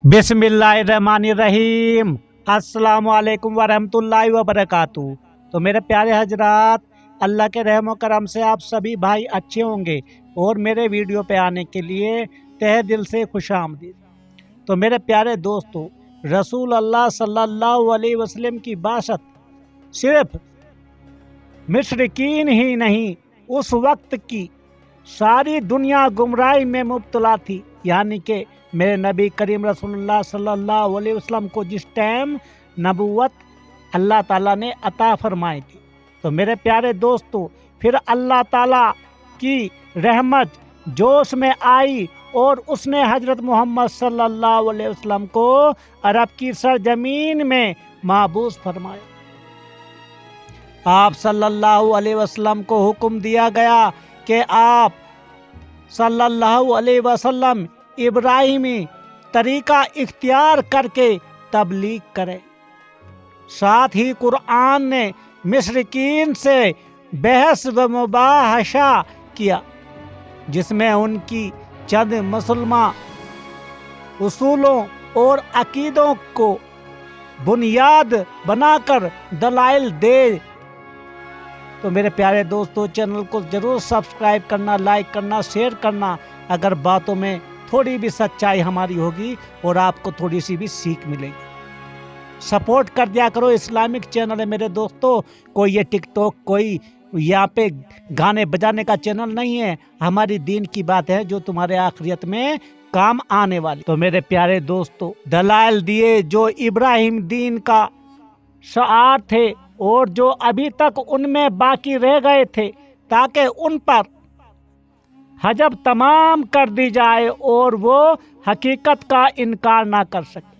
बिस्मिल्लाहिर्रहमानिर्रहीम। अस्सलामु अलैकुम वरहमतुल्लाहि वबरकातुहू। तो मेरे प्यारे हजरात, अल्लाह के रहम करम से आप सभी भाई अच्छे होंगे और मेरे वीडियो पे आने के लिए तहे दिल से खुशामदीद। तो मेरे प्यारे दोस्तों, रसूल अल्लाह सल्लल्लाहु अलैहि वसल्लम की बाशत सिर्फ मुशरिकीन ही नहीं, उस वक्त की सारी दुनिया गुमराही में मुब्तला थी। यानी कि मेरे नबी करीम रसूलुल्लाह सल्लल्लाहु अलैहि वसल्लम को जिस टाइम नबूवत अल्लाह ताला ने अता फरमाई थी, तो मेरे प्यारे दोस्तों, फिर अल्लाह ताला की रहमत जोश में आई और उसने हजरत मोहम्मद सल्लल्लाहु अलैहि वसल्लम को अरब की सरजमीन में महबूस फरमाया। आप सल्लल्लाहु अलैहि वसल्लम को हुक्म दिया गया कि आप सल्लल्लाहु अलैहि वसल्लम इब्राहिमी तरीका इख्तियार करके तबलीग करें। साथ ही कुरान ने मुशरिकीन से बहस व मुबाहशा किया, जिसमें उनकी चंद मुसलमान उसूलों और अकीदों को बुनियाद बनाकर दलाइल दे। तो मेरे प्यारे दोस्तों, चैनल को जरूर सब्सक्राइब करना, लाइक करना, शेयर करना। अगर बातों में थोड़ी भी सच्चाई हमारी होगी और आपको थोड़ी सी भी सीख मिलेगी। सपोर्ट कर दिया करो। इस्लामिक चैनल है मेरे दोस्तों, कोई ये टिकटॉक, कोई यहाँ पे गाने बजाने का चैनल नहीं है। हमारी दीन की बात है जो तुम्हारे आखिरत में काम आने वाली। तो मेरे प्यारे दोस्तों, दलाइल दिए जो इब्राहिम दीन का शआर थे और जो अभी तक उनमें बाकी रह गए थे, ताकि उन पर हजब तमाम कर दी जाए और वो हकीकत का इनकार ना कर सके।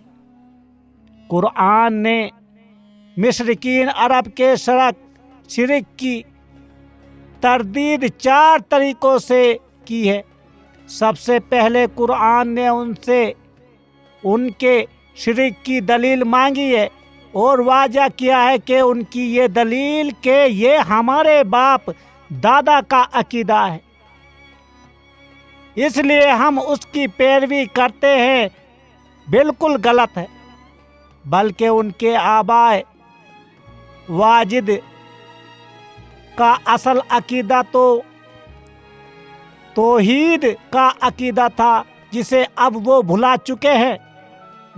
कुरान ने मुशरिकीन अरब के शिरक की तरदीद 4 तरीकों से की है। सबसे पहले कुरान ने उनसे उनके शिरक की दलील मांगी है और वाजा किया है कि उनकी ये दलील के ये हमारे बाप दादा का अकीदा है, इसलिए हम उसकी पैरवी करते हैं, बिल्कुल गलत है। बल्कि उनके आबाए वाजिद का असल अकीदा तो तौहीद का अकीदा था, जिसे अब वो भुला चुके हैं।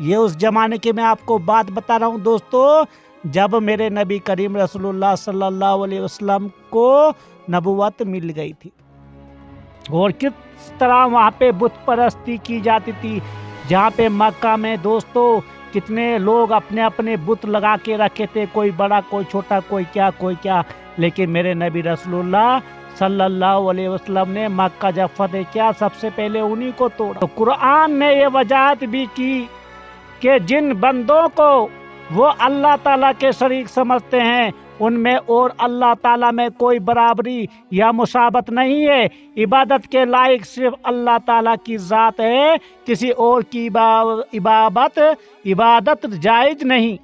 ये उस जमाने की मैं आपको बात बता रहा हूँ दोस्तों, जब मेरे नबी करीम रसूलुल्लाह सल्लल्लाहु अलैहि वसल्लम को नबूवत मिल गई थी और किस तरह वहाँ पे बुत परस्ती की जाती थी। जहाँ पे मक्का में दोस्तों कितने लोग अपने अपने बुत लगा के रखे थे, कोई बड़ा, कोई छोटा, कोई क्या। लेकिन मेरे नबी रसूलुल्लाह सल्लल्लाहु अलैहि वसल्लम ने मक्का जब फतेह किया, सबसे पहले उन्हीं को तोड़ा। तो कुरान ने ये वजाहत भी की कि जिन बंदों को वो अल्लाह ताला के शरीक समझते हैं, उनमें और अल्लाह ताला में कोई बराबरी या मुशाबत नहीं है। इबादत के लायक सिर्फ अल्लाह ताला की ज़ात है, किसी और की इबादत जायज़ नहीं।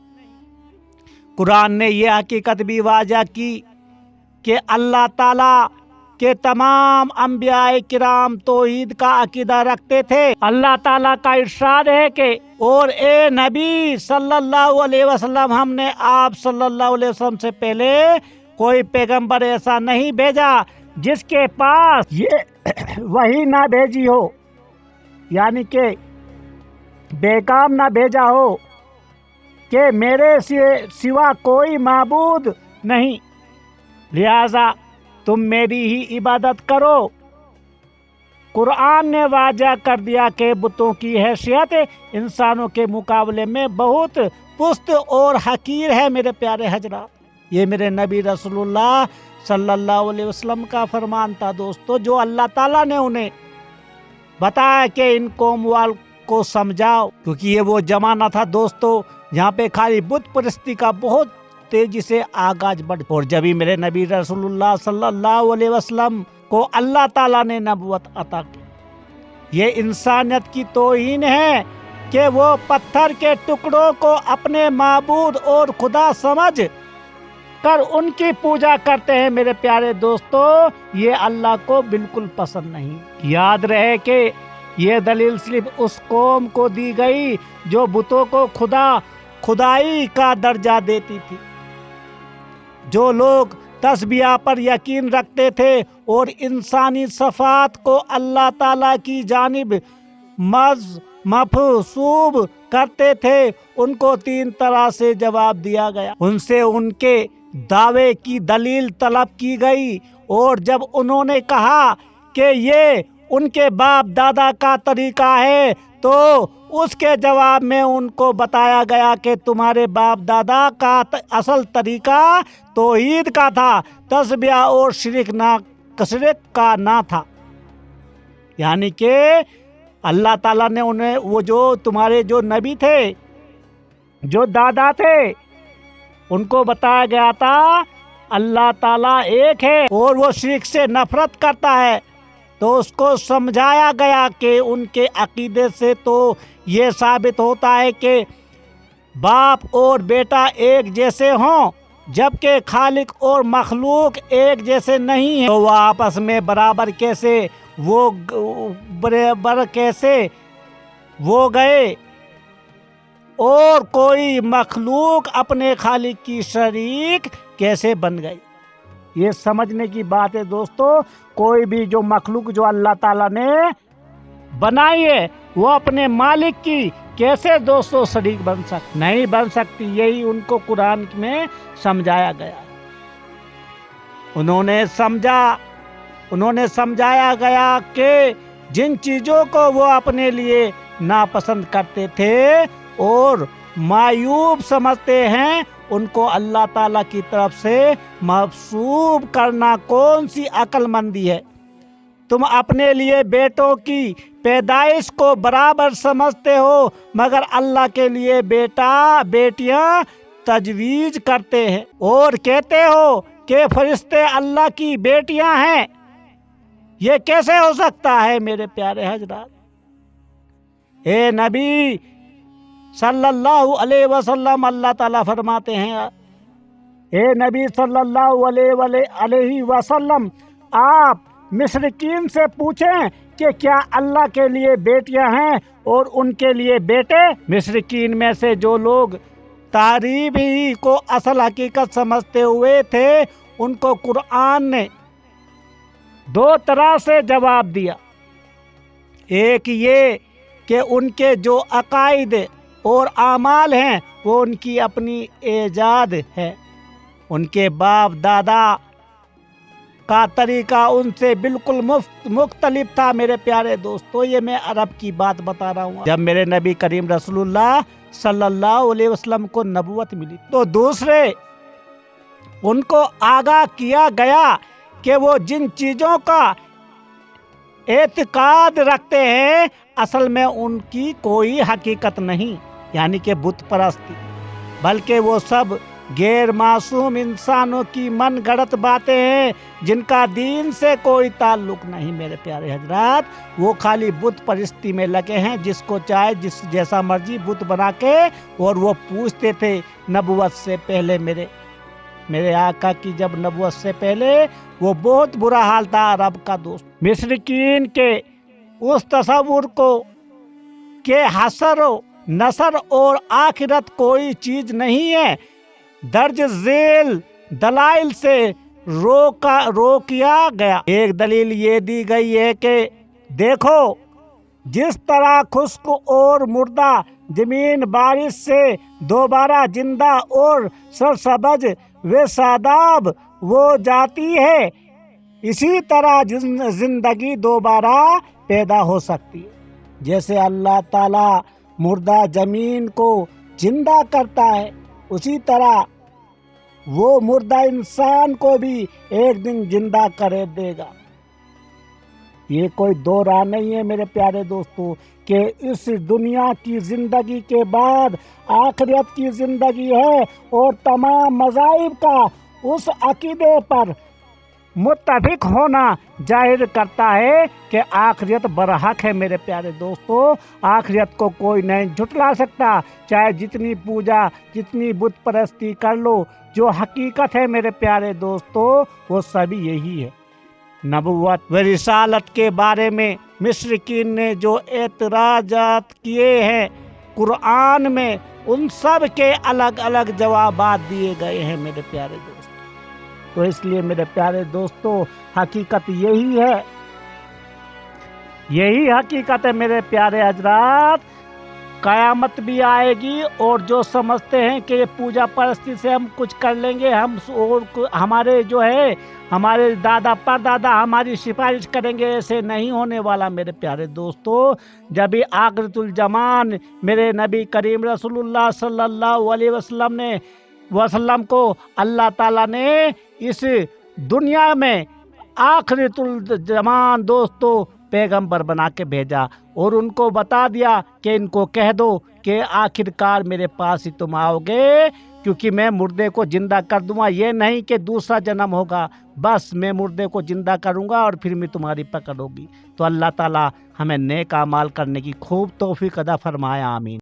कुरान ने यह हकीकत भी वाज़ा की कि अल्लाह ताला के तमाम अंबियाए किराम तौहीद का अकीदा रखते थे। अल्लाह ताला का इरशाद है कि और ए नबी सल्लल्लाहु अलैहि वसल्लम, हमने आप सल्लल्लाहु अलैहि वसल्लम से पहले कोई पैगंबर ऐसा नहीं भेजा जिसके पास ये वही ना भेजी हो, यानी कि बेकाम ना भेजा हो कि मेरे सिवा कोई माबूद नहीं, लिहाजा तुम मेरी ही इबादत करो। कुरान ने वाजा कर दिया कि बुतों की हैसियत इंसानों के मुकाबले में बहुत पुस्त और हकीर है। मेरे प्यारे हजरात, ये मेरे नबी रसूलुल्लाह सल्लल्लाहु अलैहि वसल्लम का फरमान था दोस्तों, जो अल्लाह ताला ने उन्हें बताया कि इन कौम वाल को समझाओ, क्योंकि ये वो जमाना था दोस्तों जहाँ पे खाली बुत परस्ती का बहुत तेजी से आगाज बढ़। और जब ही मेरे नबी रसूलुल्लाह सल्लल्लाहु अलैहि वसल्लम को अल्लाह ताला ने नबूवत अता की, ये इंसानियत की तौहीन है कि वो पत्थर के टुकड़ों को अपने माबूद और खुदा समझ कर उनकी पूजा करते हैं। मेरे प्यारे दोस्तों, ये अल्लाह को बिल्कुल पसंद नहीं। याद रहे कि یہ دلیل صرف اس قوم کو دی گئی جو بتوں کو خدائی کا درجہ دیتی تھی۔ جو لوگ تسبیح پر یقین رکھتے تھے اور انسانی صفات کو اللہ تعالیٰ کی جانب محسوب کرتے تھے، ان کو 3 طرح سے جواب دیا گیا۔ ان سے ان کے دعوے کی دلیل طلب کی گئی، اور جب انہوں نے کہا کہ یہ ان کے باپ دادا کا طریقہ ہے تو اس کے جواب میں ان کو بتایا گیا کہ تمہارے باپ دادا کا اصل طریقہ توحید کا تھا، تسبیح اور شرک کا نہ تھا۔ یعنی کہ اللہ تعالیٰ نے انہیں وہ جو تمہارے جو نبی تھے، جو دادا تھے، ان کو بتایا گیا تھا اللہ تعالیٰ ایک ہے اور وہ شرک سے نفرت کرتا ہے، تو اس کو سمجھایا گیا کہ ان کے عقیدے سے تو یہ ثابت ہوتا ہے کہ باپ اور بیٹا ایک جیسے ہوں، جبکہ خالق اور مخلوق ایک جیسے نہیں ہیں، تو وہ آپس میں برابر کیسے وہ گئے، اور کوئی مخلوق اپنے خالق کی شریک کیسے بن گئی۔ یہ سمجھنے کی بات ہے دوستو، کوئی بھی جو مخلوق جو اللہ تعالیٰ نے بنائی ہے وہ اپنے مالک کی کیسے دوستو شریک نہیں بن سکتی۔ یہی ان کو قرآن میں سمجھایا گیا۔ انہوں نے سمجھایا گیا کہ جن چیزوں کو وہ اپنے لیے ناپسند کرتے تھے اور معیوب سمجھتے ہیں، ان کو اللہ تعالیٰ کی طرف سے محسوب کرنا کون سی عقل مندی ہے۔ تم اپنے لیے بیٹوں کی پیدائش کو برابر سمجھتے ہو، مگر اللہ کے لیے بیٹیاں تجویز کرتے ہیں اور کہتے ہو کہ فرشتے اللہ کی بیٹیاں ہیں۔ یہ کیسے ہو سکتا ہے میرے پیارے حضرات؟ اے نبی صلی اللہ علیہ وسلم، اللہ تعالیٰ فرماتے ہیں، اے نبی صلی اللہ علیہ وسلم، آپ مشرکین سے پوچھیں کہ کیا اللہ کے لیے بیٹیاں ہیں اور ان کے لیے بیٹے؟ مشرکین میں سے جو لوگ تعریف ہی کو اصل حقیقت سمجھتے ہوئے تھے، ان کو قرآن نے 2 طرح سے جواب دیا۔ ایک یہ کہ ان کے جو عقائد اور اعمال ہیں وہ ان کی اپنی ایجاد ہے، ان کے باپ دادا کا طریقہ ان سے بالکل مختلف تھا۔ میرے پیارے دوستو، یہ میں عرب کی بات بتا رہا ہوں۔ جب میرے نبی کریم رسول اللہ صلی اللہ علیہ وسلم کو نبوت ملی تو دوسرے ان کو آگاہ کیا گیا کہ وہ جن چیزوں کا اعتقاد رکھتے ہیں اصل میں ان کی کوئی حقیقت نہیں، یعنی کہ بت پرستی، بلکہ وہ سب غیر معصوم انسانوں کی من گھڑت باتیں ہیں جن کا دین سے کوئی تعلق نہیں۔ میرے پیارے حضرات، وہ خالی بت پرستی میں لگے ہیں، جس کو چاہے جیسا مرضی بت بنا کے، اور وہ پوچھتے تھے نبوت سے پہلے میرے آقا کی جب نبوت سے پہلے وہ بہت برا حال تھا عرب کا دوست۔ مشرکین کے اس تصور کو کہ حشر و نصر اور آخرت کوئی چیز نہیں ہے، درج ذیل دلائل سے روکیا گیا۔ ایک دلیل یہ دی گئی ہے کہ دیکھو، جس طرح خشک اور مردہ زمین بارش سے دوبارہ زندہ اور سرسبز و شاداب ہو جاتی ہے، اسی طرح زندگی دوبارہ پیدا ہو سکتی ہے۔ جیسے اللہ تعالیٰ مردہ زمین کو زندہ کرتا ہے، اسی طرح وہ مردہ انسان کو بھی ایک دن زندہ کر دے گا۔ یہ کوئی دو راہ نہیں ہے میرے پیارے دوستو کہ اس دنیا کی زندگی کے بعد آخرت کی زندگی ہے، اور تمام مذاہب کا اس عقیدے پر متفق ہونا ظاہر کرتا ہے کہ آخرت برحق ہے۔ میرے پیارے دوستو، آخرت کو کوئی نہیں جھٹلا سکتا، چاہے جتنی پوجا جتنی بت پرستی کر لو، جو حقیقت ہے میرے پیارے دوستو وہ سبھی یہی ہے۔ नबुव्वत व रिसालत के बारे में मुशरिकीन ने जो एतराजात किए हैं कुरान में, उन सब के अलग अलग जवाबात दिए गए हैं मेरे प्यारे दोस्तों। तो इसलिए मेरे प्यारे दोस्तों, हकीकत यही है, यही हकीकत है मेरे प्यारे हजरात। कयामत भी आएगी और जो समझते हैं कि ये पूजा परस्ती से हम कुछ कर लेंगे, हम और हमारे जो है हमारे दादा परदादा हमारी सिफारिश करेंगे, ऐसे नहीं होने वाला मेरे प्यारे दोस्तों। जब भी आखिरतुल जमान मेरे नबी करीम रसूलुल्लाह सल्लल्लाहु अलैहि वसल्लम को अल्लाह ताला ने इस दुनिया में आखिरतुल जमान दोस्तों पैगंबर बना के भेजा और उनको बता दिया कि इनको कह दो कि आखिरकार मेरे पास ही तुम आओगे, क्योंकि मैं मुर्दे को जिंदा कर दूंगा। ये नहीं कि दूसरा जन्म होगा, बस मैं मुर्दे को जिंदा करूंगा और फिर मैं तुम्हारी पकड़ होगी। तो अल्लाह ताला हमें नेक अमाल करने की खूब तौफीक अता फरमाया, आमीन।